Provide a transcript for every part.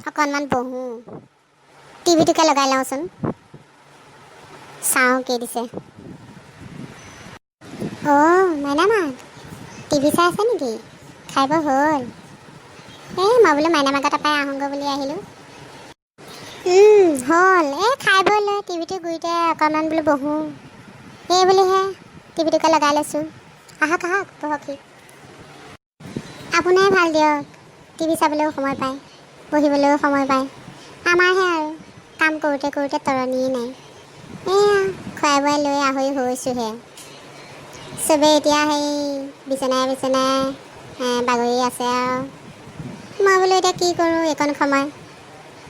অকণমান বহো টিভিটোকে লগাই লওঁচোন চাওঁ কি দিছে মাইনামাক টিভি চাই আছে নেকি খাই বৈ হ'ল মই বোলো মাইনামাকৰ তাৰপৰাই আহোঁগৈ বুলি আহিলোঁ হ'ল খাই বৈ লৈ টিভিটো গুৰিতে অকণমান বোলো বহোঁ বুলিহে টিভিটোকে লগাই লৈছোঁ আহক বহকহি আপোনাৰে ভাল দিয়ক টিভি চাবলৈও সময় পায় বহিবলৈও সময় পায় আমাৰহে আৰু কাম কৰোঁতে কৰোঁতে তৰণিয়েই নাই খুৱাই বোৱাই লৈ আহৰি হৈছোঁহে চবেই এতিয়া সেই বিচনাই বাগৰি আছে আৰু মই বোলো এতিয়া কি কৰোঁ এইকণ সময়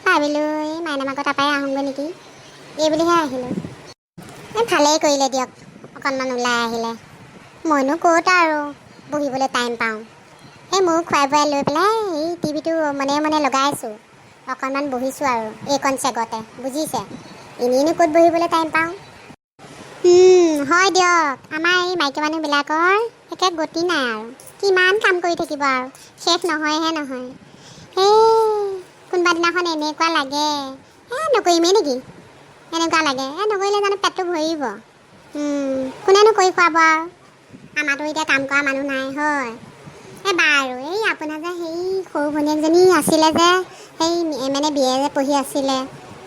ভাবিলোঁ এই মাইনামাকৰ তাৰপৰাই আহোঁগৈ নেকি বুলিহে আহিলোঁ ভালেই কৰিলে দিয়ক অকণমান ওলাই আহিলে মইনো ক'ত আৰু বহিবলৈ টাইম পাওঁ ময়ো খুৱাই বোৱাই লৈ পেলাই এই টিভিটো মনে লগাইছোঁ অকণমান বহিছোঁ আৰু এইকণ চেগতে বুজিছে এনেইনো ক'ত বহিবলৈ টাইম পাওঁ হয় দিয়ক আমাৰ এই মাইকী মানুহবিলাকৰ একে গতি নাই আৰু কিমান কাম কৰি থাকিব আৰু শেষ নহয়হে নহয় কোনোবা দিনাখন এনেকুৱা লাগে নকৰিমেই নেকি এনেকুৱা লাগে নকৰিলে জানো পেটটো ভৰিব কোনেনো কৰি খুৱাব আৰু আমাৰতো এতিয়া কাম কৰা মানুহ নাই হয় বাৰু এই আপোনাৰ যে সেই সৰু ভনীয়েকজনী আছিলে যে সেই বিয়ে যে পঢ়ি আছিলে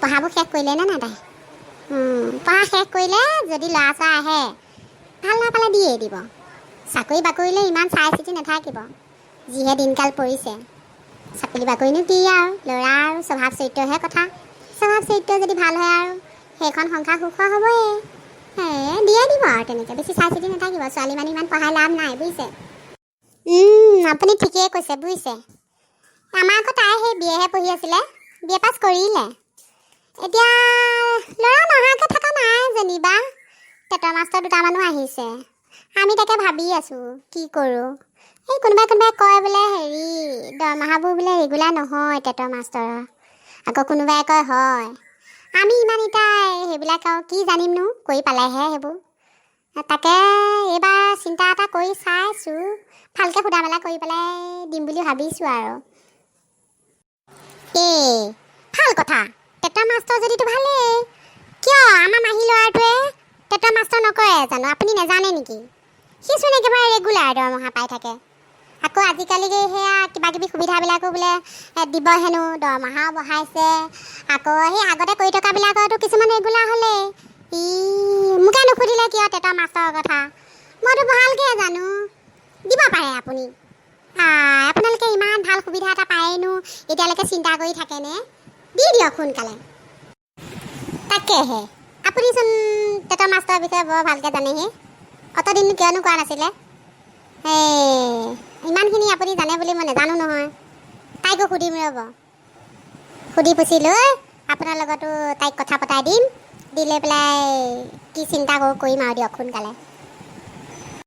পঢ়াবোৰ শেষ কৰিলে নে নাই তাই পঢ়া শেষ কৰিলে যদি ল'ৰা ছোৱালী আহে ভাল নাপালে দিয়ে দিব চাকৰি বাকৰিলৈ ইমান চাই চিতি নাথাকিব যিহে দিনকাল পৰিছে চাকৰি বাকৰিনো কি আৰু ল'ৰা আৰু স্বভাৱ চৰিত্ৰহে কথা স্বভাৱ চৰিত্ৰ যদি ভাল হয় আৰু সেইখন সংসাৰ সুখৰ হ'বই দিয়ে দিব আৰু তেনেকৈ বেছি চাই চিতি নাথাকিব ছোৱালী মানুহ ইমান পঢ়াই লাভ নাই বুজিছে আপুনি ঠিকেই কৈছে বুজিছে আমাৰ আকৌ তাই সেই বিয়েহে পঢ়ি আছিলে বিয়ে পাছ কৰিলে এতিয়া ল'ৰা নহাকৈ থকা নাই যেনিবা টেটৰ মাষ্টৰ দুটামানো আহিছে আমি তাকে ভাবি আছোঁ কি কৰোঁ কোনোবাই কয় বোলে হেৰি দৰমহাবোৰ বোলে ৰেগুলাৰ নহয় টেটৰ মাষ্টৰৰ আকৌ কোনোবাই কয় হয় আমি ইমান এতিয়া সেইবিলাক আৰু কি জানিমনো কৰি পালেহে সেইবোৰ তাকে এইবাৰ চিন্তা এটা কৰি চাইছোঁ ভালকৈ সোধা মেলা কৰি পেলাই দিম বুলি ভাবিছোঁ আৰু ভাল কথা টেটৰ মাষ্টৰ যদিতো ভালেই কিয় আমাৰ মাহী ল'ৰাটোৱে টেটৰ মাষ্টৰ নকৰে জানো আপুনি নাজানে নেকি সিচোন একেবাৰে ৰেগুলাৰ দৰমহা পাই থাকে আকৌ আজিকালি সেয়া কিবাকিবি সুবিধাবিলাকো বোলে দিব হেনো দৰমহাও বঢ়াইছে আকৌ সেই আগতে কৰি থকাবিলাকতো কিছুমান ৰেগুলাৰ হ'লেই মোকে নুসুধিলে কিয় টেটৰ মাষ্টৰৰ কথা মইতো ভালকৈ জানো দিব পাৰে আপুনি আপোনালোকে ইমান ভাল সুবিধা এটা পায়েনো এতিয়ালৈকে চিন্তা কৰি থাকেনে দি দিয়ক সোনকালে তাকেহে আপুনিচোন টেটৰ মাষ্টৰৰ বিষয়ে বৰ ভালকৈ জানেহে অতদিন কিয়নো কোৱা নাছিলে ইমানখিনি আপুনি জানে বুলি মই নাজানো নহয় তাইকো সুধিম ৰ'ব সুধি পুচি লৈ আপোনাৰ লগতো তাইক কথা পতাই দিম দি লৈ পেলাই কি চিন্তা কৰিম আৰু দিয়ক সোনকালে